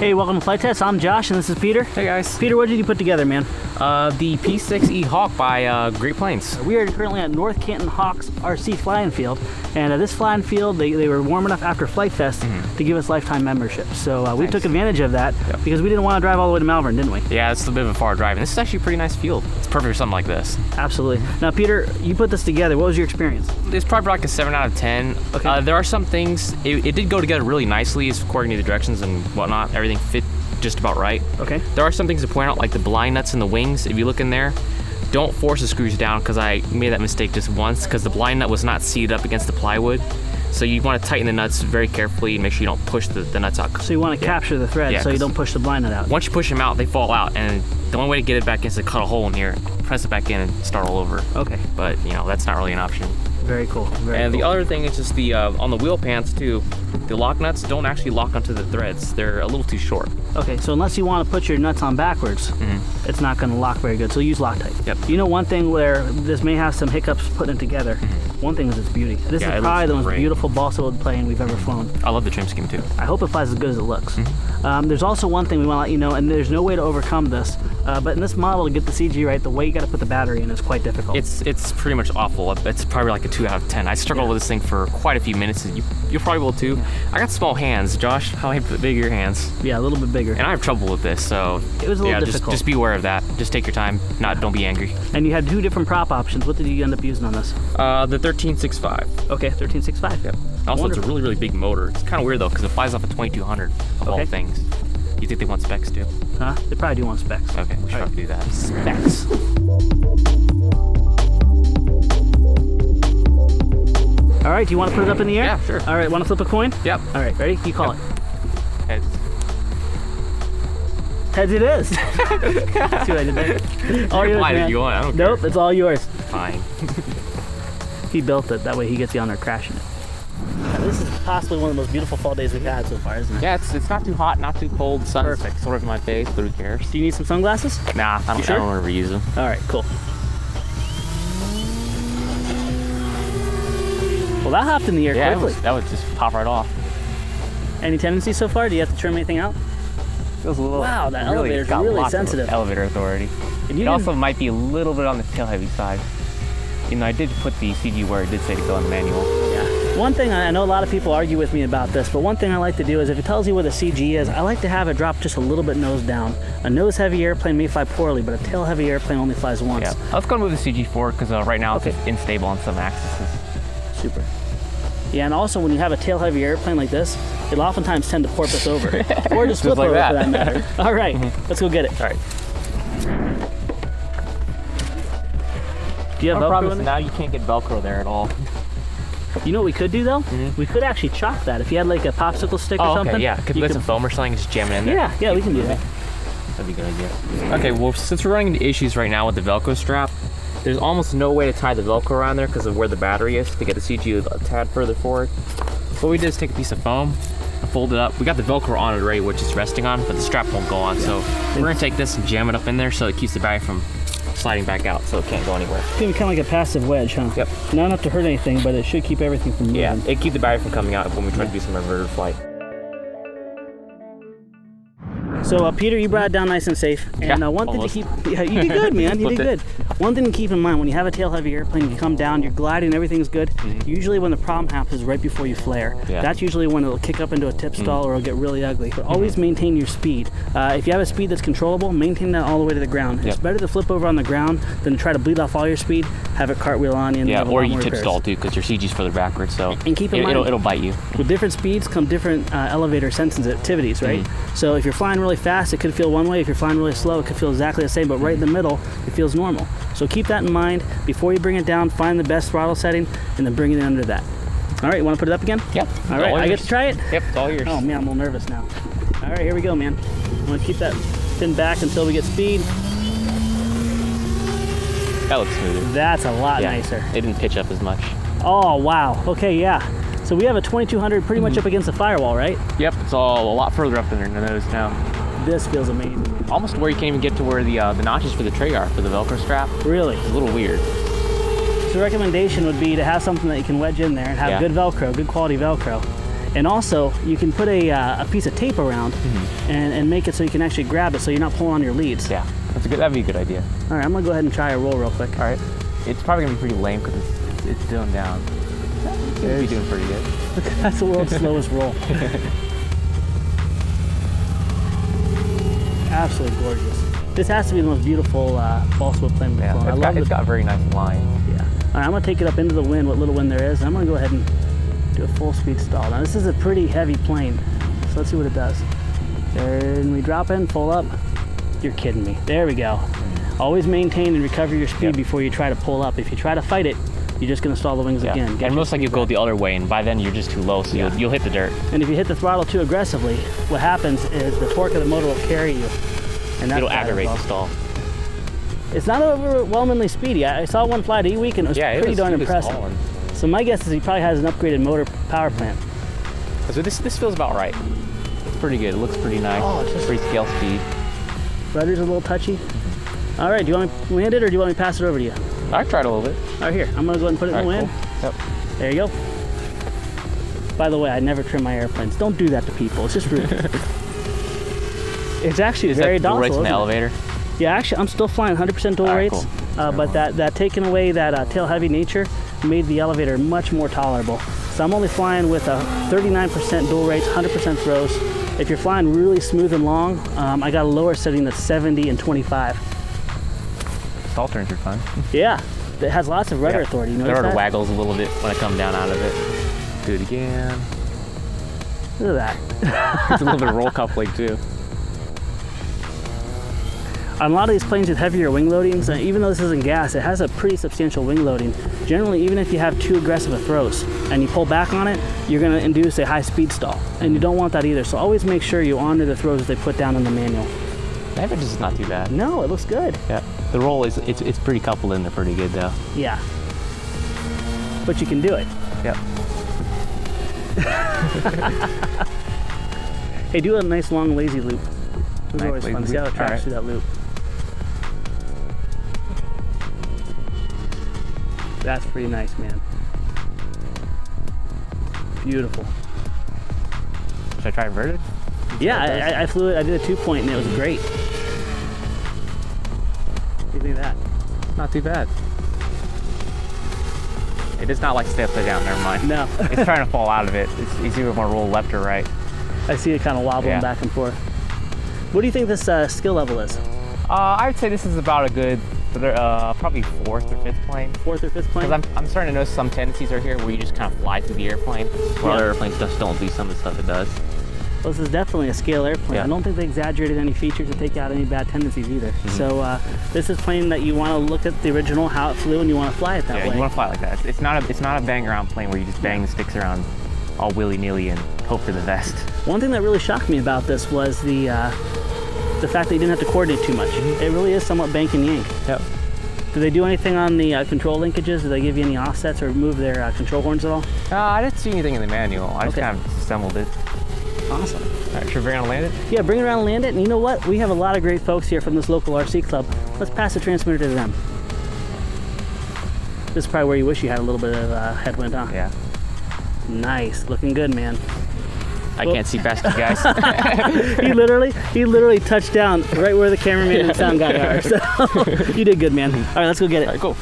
Hey, welcome to Flight Test. I'm Josh, and this is Peter. Hey guys. Peter, what did you put together, man? The P6E Hawk by Great Plains. We are currently at North Canton Hawks RC Flying Field, and this flying field, they were warm enough after Flight Fest to give us lifetime membership. So we took advantage of that because we didn't want to drive all the way to Malvern, didn't we? Yeah, it's a bit of a far drive, and this is actually a pretty nice field. It's perfect for something like this. Absolutely. Now, Peter, you put this together. What was your experience? It's probably like a 7 out of 10. Okay. There are some things, it did go together really nicely as according to the directions and whatnot. Everything fit just about right. Okay. There are some things to point out, like the blind nuts in the wings. If you look in there, don't force the screws down, because I made that mistake just once because the blind nut was not seated up against the plywood. So you want to tighten the nuts very carefully and make sure you don't push the nuts out. So you want to capture the thread so you don't push the blind nut out. Once you push them out, they fall out, and the only way to get it back in is to cut a hole in here, press it back in, and start all over. Okay. But that's not really an option. Very cool. The other thing is just the on the wheel pants too. The lock nuts don't actually lock onto the threads. They're a little too short. Okay, so unless you want to put your nuts on backwards, it's not going to lock very good. So use Loctite. Yep. You know, one thing where this may have some hiccups putting it together. One thing is its beauty. This is probably the most beautiful balsa wood plane we've ever flown. I love the trim scheme too. I hope it flies as good as it looks. There's also one thing we want to let you know, and there's no way to overcome this, but in this model, to get the CG right, the way you got to put the battery in is quite difficult. It's pretty much awful. It's probably like a 2 out of 10. I struggled with this thing for quite a few minutes. You'll probably will too. I got small hands. Josh, how big are your hands? Yeah, a little bit bigger. And I have trouble with this, so it was a little difficult. Just be aware of that. Just take your time. Don't be angry. And you had 2 different prop options. What did you end up using on this? The 1365. Okay, 1365. Yep. Also, it's a really, really big motor. It's kind of weird though, because it flies off a 2200 of all things. You think they want specs too? Huh? They probably do want specs. Okay, we should probably do that. Specs. All right, do you want to put it up in the air? Yeah, sure. All right, want to flip a coin? Yep. All right, ready? You call it. Heads. Heads it is. See what I did there? All yours, man. You want. I don't care. Nope, it's all yours. Fine. He built it. That way he gets you on there crashing it. Now, this is possibly one of the most beautiful fall days we've had so far, isn't it? Yeah, it's not too hot, not too cold. Sun's sort of in my face, but who cares? Do you need some sunglasses? Nah, I don't ever use them. All right, cool. Well, that hopped in the air quickly. That would just pop right off. Any tendencies so far? Do you have to trim anything out? Feels a little. Wow, that elevator's really sensitive. Elevator authority. It also might be a little bit on the tail heavy side. I did put the CG where it did say to go in the manual. Yeah. One thing, I know a lot of people argue with me about this, but one thing I like to do is if it tells you where the CG is, I like to have it drop just a little bit nose down. A nose heavy airplane may fly poorly, but a tail heavy airplane only flies once. Yeah. Let's go and move the CG forward because right now it's unstable on some axes. Super. Yeah, and also when you have a tail heavy airplane like this, it'll oftentimes tend to porpoise over. Or just flip like over that. for that matter. All right, let's go get it. All right. Do you have Velcro in there? Now you can't get Velcro there at all. You know what we could do though? We could actually chalk that. If you had like a popsicle stick or something. Yeah. Could we get some foam or something and just jam it in there? Yeah, we can do that. That'd be a good idea. Okay, well, since we're running into issues right now with the Velcro strap, there's almost no way to tie the Velcro around there because of where the battery is to get the CG a tad further forward. So what we did is take a piece of foam, fold it up. We got the Velcro on it already, which it's resting on, but the strap won't go on. So we're gonna take this and jam it up in there so it keeps the battery from sliding back out, so it can't go anywhere. It's gonna be kind of like a passive wedge, huh? Yep. Not enough to hurt anything, but it should keep everything from moving. Yeah, it keeps the battery from coming out when we try to do some reverted flight. So Peter, you brought it down nice and safe. And one thing to keep, you did good, man. You did good. One thing to keep in mind when you have a tail heavy airplane, you come down, you're gliding, everything's good. Usually when the problem happens is right before you flare. That's usually when it'll kick up into a tip stall or it'll get really ugly. But always maintain your speed. If you have a speed that's controllable, maintain that all the way to the ground. It's better to flip over on the ground than to try to bleed off all your speed, have it cartwheel on you. Yeah, or you tip stall too because your CG's further backwards. So and keep in mind, it'll bite you. With different speeds come different elevator sensitivities, right? So if you're flying really fast, it could feel one way. If you're flying really slow, it could feel exactly the same, but right in the middle, it feels normal. So keep that in mind. Before you bring it down, find the best throttle setting, and then bring it in under that. All right, you want to put it up again? Yep. All right, I get to try it? Yep, it's all yours. Oh man, I'm a little nervous now. All right, here we go, man. I'm gonna keep that pin back until we get speed. That looks smoother. That's a lot nicer. It didn't pitch up as much. Oh, wow. Okay, yeah. So we have a 2200 pretty much up against the firewall, right? Yep, it's all a lot further up than the nose now. This feels amazing. Almost where you can't even get to where the notches for the tray are for the Velcro strap. Really? It's a little weird. So the recommendation would be to have something that you can wedge in there and have good Velcro, good quality Velcro. And also, you can put a piece of tape around and make it so you can actually grab it so you're not pulling on your leads. Yeah, that'd be a good idea. All right, I'm gonna go ahead and try a roll real quick. All right. It's probably gonna be pretty lame because it's doing down. You'll be doing pretty good. That's the world's slowest roll. Absolutely gorgeous. This has to be the most beautiful false wood plane we've flown. Yeah, it's got a very nice line. Yeah. All right, I'm gonna take it up into the wind, what little wind there is, and I'm gonna go ahead and do a full speed stall. Now this is a pretty heavy plane, so let's see what it does. Then we drop in, pull up. You're kidding me. There we go. Always maintain and recover your speed before you try to pull up. If you try to fight it, you're just gonna stall the wings again. And most likely you'll go the other way, and by then you're just too low, so you'll hit the dirt. And if you hit the throttle too aggressively, what happens is the torque of the motor will carry you. And It'll aggravate the stall. It's not overwhelmingly speedy. I saw one fly at E-Week and it was pretty darn impressive. So my guess is he probably has an upgraded motor power plant. So this feels about right. It's pretty good. It looks pretty nice. Oh, it's just pretty scale speed. Rudder's a little touchy. All right, do you want me to land it or do you want me to pass it over to you? I tried a little bit. All right, here. I'm gonna go ahead and put it in the wind. Cool. Yep. There you go. By the way, I never trim my airplanes. Don't do that to people. It's just rude. It's actually very docile. Rates in the elevator. Yeah, actually, I'm still flying 100% dual rates, cool. but that taking away that tail heavy nature made the elevator much more tolerable. So I'm only flying with a 39% dual rates, 100% throws. If you're flying really smooth and long, I got a lower setting that's 70 and 25. Stall turns are fun. Yeah, it has lots of rudder authority. You the notice rudder that? waggles a little bit when I come down out of it. Do it again. Look at that. It's a little bit of roll coupling too. On a lot of these planes with heavier wing loadings, even though this isn't gas, it has a pretty substantial wing loading. Generally, even if you have too aggressive of throws and you pull back on it, you're going to induce a high speed stall. And you don't want that either. So always make sure you honor the throws they put down in the manual. The average is not too bad. No, it looks good. Yeah. The roll it's pretty coupled in there pretty good though. Yeah. But you can do it. Yep. Hey, do a nice long lazy loop. This is always fun. See how it tracks through that loop. That's pretty nice, man. Beautiful. Should I try inverted? Yeah, I flew it. I did a 2-point and it was great. What do you think of that? Not too bad. It does not like to stay upside down, never mind. No. It's trying to fall out of it. It's either going to roll left or right. I see it kind of wobbling back and forth. What do you think this skill level is? I would say this is about a good, probably 4th or 5th plane. 4th or 5th plane? Because I'm starting to notice some tendencies are here where you just kind of fly through the airplane, where other airplanes just don't do some of the stuff it does. Well, this is definitely a scale airplane. I don't think they exaggerated any features to take out any bad tendencies either. So this is plane that you want to look at the original, how it flew, and you want to fly it that way. Yeah, you want to fly like that. It's not a bang around plane where you just bang the sticks around all willy-nilly and hope for the best. One thing that really shocked me about this was the fact that you didn't have to coordinate too much. It really is somewhat bank and yank. Yep. Did they do anything on the control linkages? Did they give you any offsets or remove their control horns at all? I didn't see anything in the manual. I just kind of assembled it. Awesome. All right, should we bring it on and land it? Yeah, bring it around and land it. And you know what? We have a lot of great folks here from this local RC club. Let's pass the transmitter to them. This is probably where you wish you had a little bit of headwind, huh? Yeah. Nice. Looking good, man. I can't see past you guys. he literally touched down right where the cameraman and the sound guy are. So you did good, man. All right, let's go get it. All right, cool.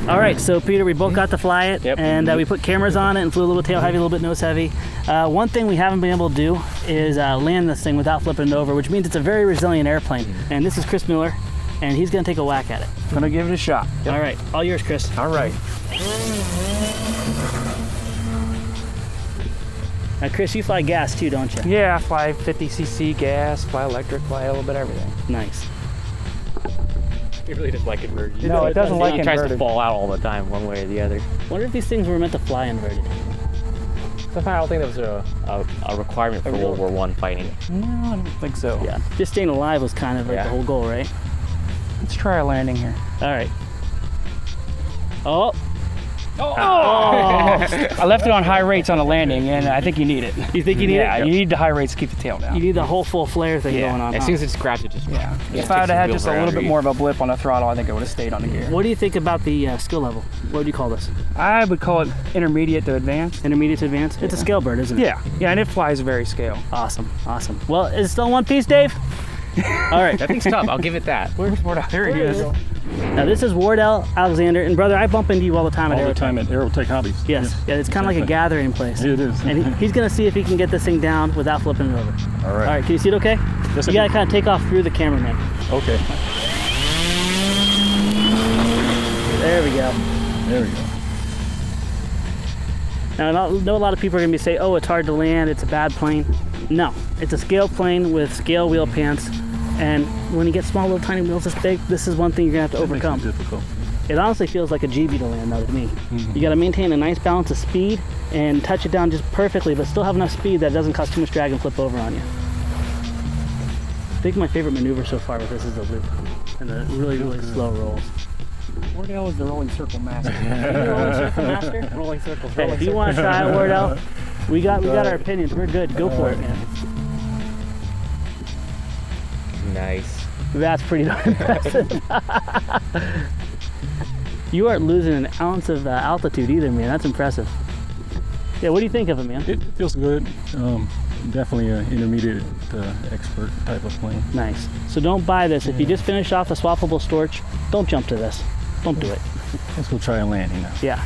All right, so Peter, we both got to fly it, and we put cameras on it and flew a little tail heavy, a little bit nose heavy. One thing we haven't been able to do is land this thing without flipping it over, which means it's a very resilient airplane. And this is Chris Miller, and he's gonna take a whack at it. Gonna give it a shot. All right, all yours, Chris. All right. Now, Chris, you fly gas too, don't you? Yeah, I fly 50cc gas, fly electric, fly a little bit of everything. Nice. It really doesn't like inverted. No, it doesn't like It inverted. tries to fall out all the time, one way or the other. Wonder if these things were meant to fly inverted. I don't think that was a requirement for World War I fighting. No, I don't think so. Yeah, just staying alive was kind of like the whole goal, right? Let's try a landing here. All right. Oh, I left it on high rates on the landing, and I think you need it. You think you need Yeah, it? you need the high rates to keep the tail down. You need the whole full flare thing going on. As huh? soon as it scratched, it just Yeah. yeah, If I would have had takes just the a wheel little bit right more of a blip on the throttle, I think it would have stayed on the gear. What do you think about the skill level? What would you call this? I would call it intermediate to advanced. Intermediate to advanced? It's a scale bird, isn't it? Yeah, yeah, and it flies very scale. Awesome, awesome. Well, is it still in one piece, Dave? All right. That thing's tough. I'll give it that. There he is. Now this is Wardell Alexander, and brother, I bump into you all the time at All the Aerotech. time at Aerotech Hobbies. Yes, yeah, it's kind of like a exactly. gathering place. It is. And he's gonna see if he can get this thing down without flipping it over. All right. All right, can you see it okay? Yes, You I gotta do. kind of take off through the cameraman. Okay. There we go. There we go. Now, I know a lot of people are gonna be saying, oh, it's hard to land, it's a bad plane. No, it's a scale plane with scale wheel pants. And when you get small little tiny wheels this big, this is one thing you're gonna have to That makes overcome. it difficult. It honestly feels like a GB to land though to me. You gotta maintain a nice balance of speed and touch it down just perfectly, but still have enough speed that it doesn't cause too much drag and flip over on you. I think my favorite maneuver so far with this is the loop and the really, really slow rolls. Wardell is the rolling circle master. You rolling circle master? Rolling circles. Hey, if you want to try it, Wardell, we got our opinions. We're good. Go for it, man. Nice. That's pretty darn impressive. You aren't losing an ounce of altitude either, man. That's impressive. Yeah, what do you think of it, man? It feels good. Definitely an intermediate expert type of plane. Nice. So don't buy this. If you just finished off the swappable Storch, don't jump to this. Don't do it. Let's go try a landing now. Yeah.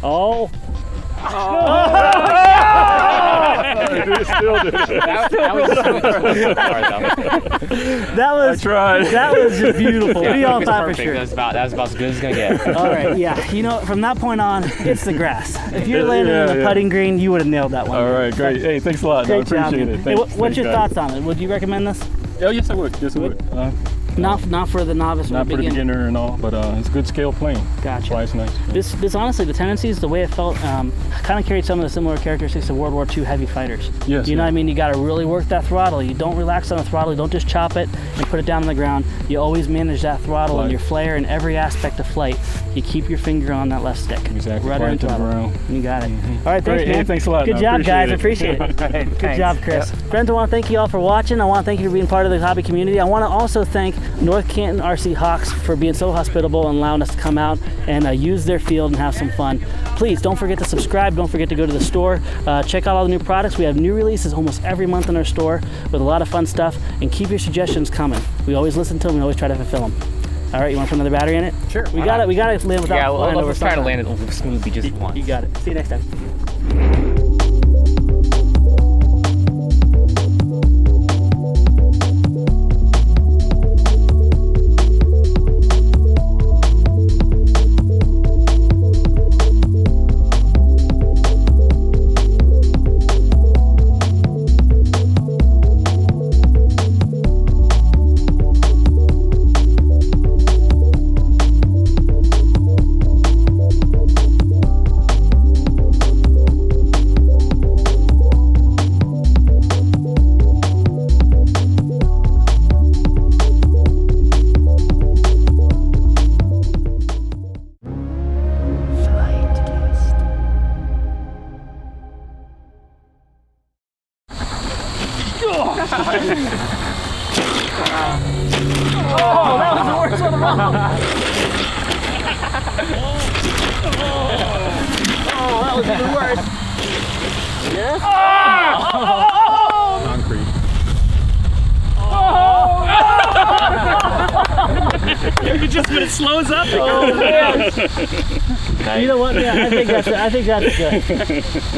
Oh. Still did. That was That was tried. That was just beautiful. We all thought for perfect. sure. That was about as good as it's gonna get. All right, yeah. You know, from that point on, it's the grass. If you're landing in the Yeah. putting green, you would have nailed that one. All right, great. Hey, thanks a lot. I Great job, appreciate man. it. Hey, Thanks, what's your guys. thoughts on it? Would you recommend this? Oh, yes, I would. Yes, I would. Not for the novice or Not the for the beginner. beginner and all, but it's a good scale plane. Gotcha. Flies nice. This honestly, the tendencies, the way it felt, kind of carried some of the similar characteristics of World War II heavy fighters. Yes, You know yeah. what I mean? You got to really work that throttle. You don't relax on the throttle. You don't just chop it and put it down on the ground. You always manage that throttle and Right. your flare in every aspect of flight. You keep your finger on that left stick. Exactly. Rudder Fly and to the throttle. ground. You got it. All right, thanks, Great. Hey, man. thanks a lot. Good No, job, guys. appreciate Appreciate it. Good Thanks. job, Chris. Friends, I want to thank you all for watching. I want to thank you for being part of the hobby community. I want to also thank North Canton RC Hawks for being so hospitable and allowing us to come out and use their field and have some fun. Please don't forget to subscribe. Don't forget to go to the store. Check out all the new products. We have new releases almost every month in our store with a lot of fun stuff. And keep your suggestions coming. We always listen to them. We always try to fulfill them. All right, you want to put another battery in it? Sure. We got it. We got to land without Yeah, flying over let's try to sometime. land it smoothly just once. You got it. See you next time. Concrete. Just when it slows up. You know what? Yeah, I think that's good.